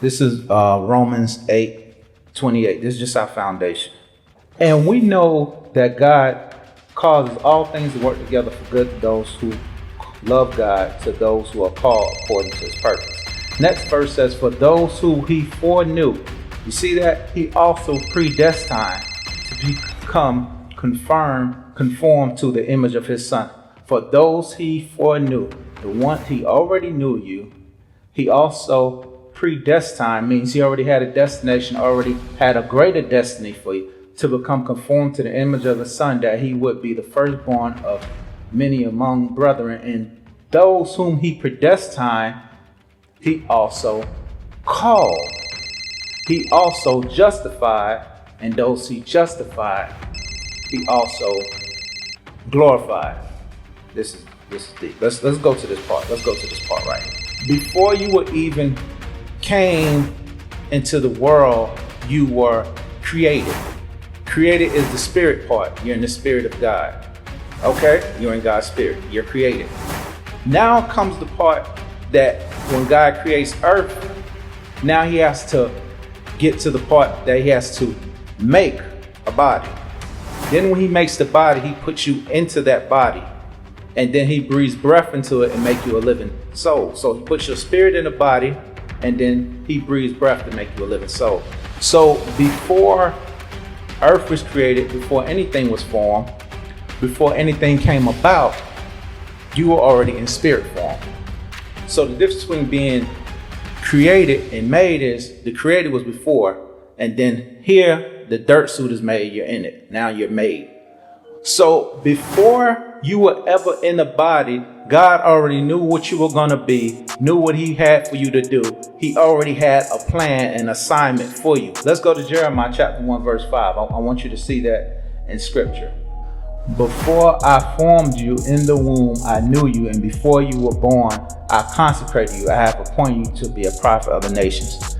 This is Romans 8:28. This is just our foundation. And we know that God causes all things to work together for good to those who love God, to those who are called according to his purpose. Next verse says, for those who he foreknew. You see that? He also predestined to become conformed to the image of his son. For those he foreknew, the one he already knew you, he also predestined, means he already had a destination, already had a greater destiny for you, to become conformed to the image of the son, that he would be the firstborn of many among brethren. And those whom he predestined, he also called. He also justified, and those he justified, he also glorified. This is deep. Let's go to this part. Let's go to this part right here. Before you were even came into the world, you were created. Created is the spirit part. You're in the spirit of God. Okay? You're in God's spirit. You're created. Now comes the part that when God creates earth, now he has to get to the part that he has to make a body. Then when he makes the body, he puts you into that body. And then he breathes breath into it and make you a living soul. So he puts your spirit in a body, and then he breathes breath to make you a living soul. So before earth was created, before anything was formed, before anything came about, you were already in spirit form. So the difference between being created and made is the created was before, and then here the dirt suit is made, you're in it. Now you're made. So before you were ever in the body, God already knew what you were going to be, knew what he had for you to do. He already had a plan and assignment for you. Let's go to Jeremiah chapter 1, verse 5. I want you to see that in scripture. Before I formed you in the womb, I knew you, and before you were born, I consecrated you. I have appointed you to be a prophet of the nations.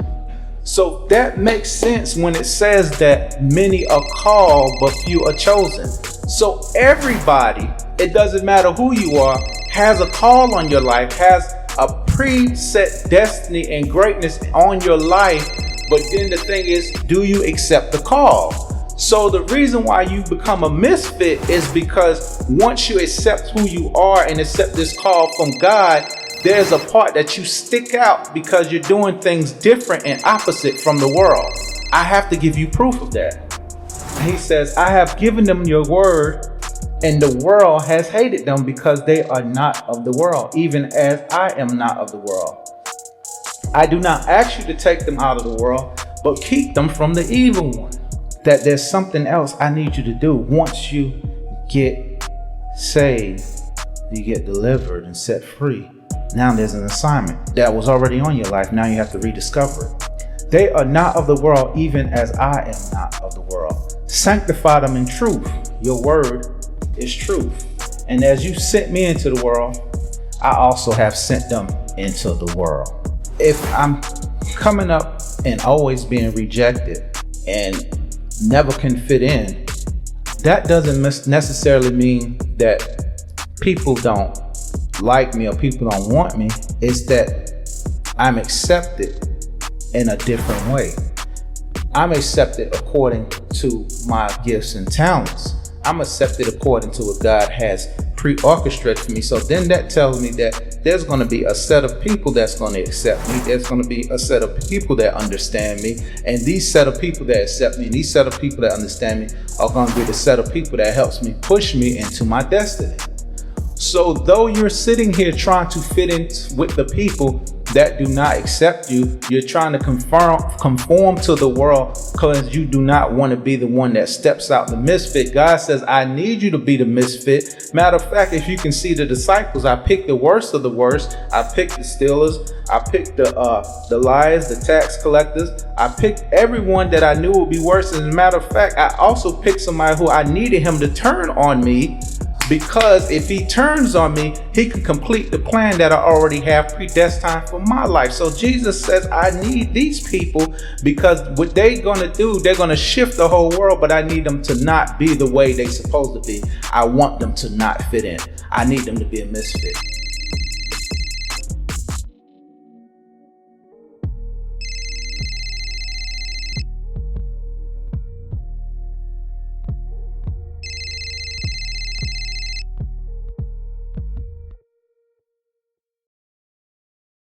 So that makes sense when it says that many are called, but few are chosen. So everybody, it doesn't matter who you are, has a call on your life, has a preset destiny and greatness on your life. But then the thing is, do you accept the call? So the reason why you become a misfit is because once you accept who you are and accept this call from God, there's a part that you stick out because you're doing things different and opposite from the world. I have to give you proof of that. He says, I have given them your word, and the world has hated them because they are not of the world, even as I am not of the world. I do not ask you to take them out of the world, but keep them from the evil one. That there's something else I need you to do. Once you get saved, you get delivered and set free. Now there's an assignment that was already on your life. Now you have to rediscover it. They are not of the world, even as I am not of the world. Sanctify them in truth. Your word is truth. And as you sent me into the world, I also have sent them into the world. If I'm coming up and always being rejected and never can fit in, that doesn't necessarily mean that people don't like me or people don't want me. It's that I'm accepted in a different way. I'm accepted according to my gifts and talents. I'm accepted according to what God has pre-orchestrated for me. So then that tells me that there's going to be a set of people that's going to accept me. There's going to be a set of people that understand me. And these set of people that accept me and these set of people that understand me are going to be the set of people that helps me push me into my destiny. So though you're sitting here trying to fit in with the people that do not accept you, you're trying to conform to the world because you do not want to be the one that steps out the misfit. God says, I need you to be the misfit. Matter of fact, if you can see the disciples, I picked the worst of the worst. I picked the stealers. I picked the liars, the tax collectors. I picked everyone that I knew would be worse. As a matter of fact, I also picked somebody who I needed him to turn on me, because if he turns on me, he can complete the plan that I already have predestined for my life. So Jesus says, I need these people because what they're going to do, they're going to shift the whole world, but I need them to not be the way they're supposed to be. I want them to not fit in. I need them to be a misfit.